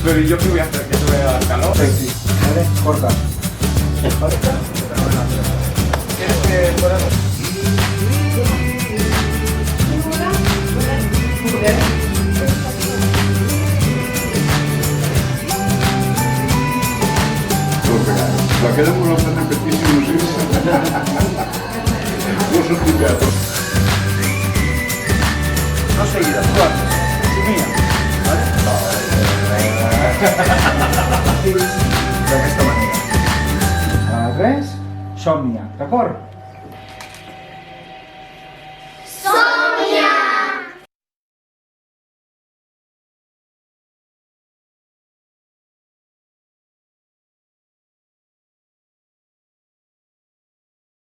Pero ¿y yo qué voy a hacer? ¿Que sube al calor? Sí. Vale, corta. Corta. ¿Quieres que fuera? La quedamos los de repetísimos los sustitutos. No seguidas, tú haces. Sumia. Vale? D'aquesta manera. A la 3, somnia, d'acord?